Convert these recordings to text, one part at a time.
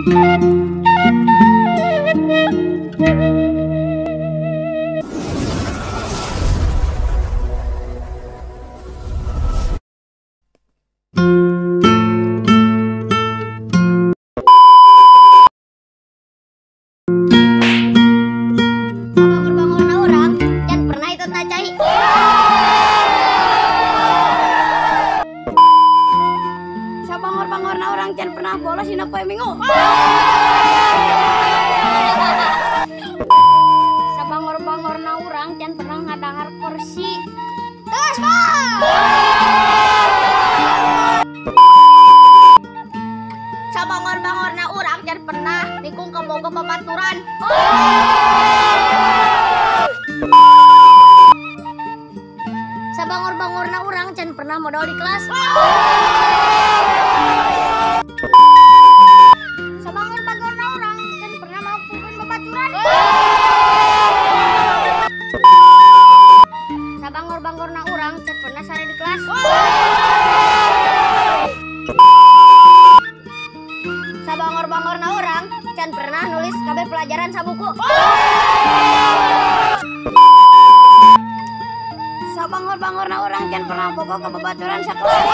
Bangor-bangorna orang can pernah bolos dina poe Minggu. Sabangor-bangorna urang can pernah ngadahar kursi. Terus, Pak. Sabangor-bangorna urang can pernah nikung ka boga babaturan. Sabangor-bangorna urang can pernah modal di kelas. Sabangor-bangorna urang can pernah mau pupun babaturan. Sabangor-bangorna urang can pernah sare di kelas. Sabangor-bangorna urang can pernah nulis kabeh pelajaran sabuku. Sabangor-bangorna urang can pernah boga ka babaturan sakelas.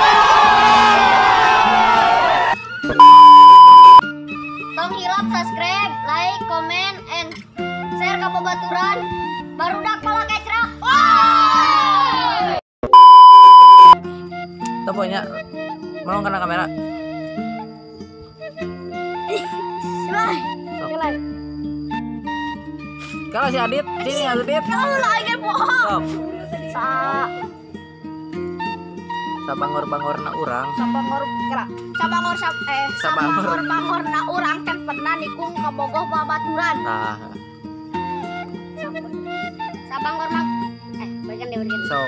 Tong hilap subscribe, like, comment, and share ka babaturan. Barudak pala kecrak. Itu pokoknya mau kena kamera. Jelek. Kalau si Adit, sini Adit. Kamu lagi bohong. Sabangor-bangorna urang. Sabangor-bangorna urang can pernah nikung ka bogoh babaturan. Nah, Balikan. sok.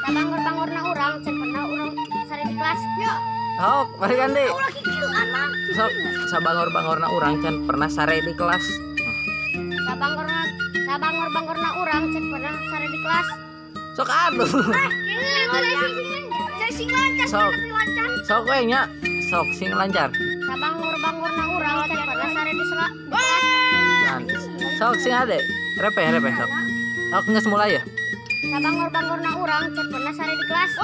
Sabangor-bangorna urang can pernah urang sare di kelas. Ya. Sok, balikan deh. Ulah kikieuan mah. Sok, sabangor-bangorna urang can pernah sare di kelas. Sabangor-bangorna urang can pernah sare di kelas. Sok aduh. Sing lancar. Sok we nya. Sok sing lancar. Sabangor-bangorna urang can pernah sare di kelas. Sok sing ade. Repe sok. Sok geus mulai ya. Sabangor-bangorna urang can pernah sare di kelas.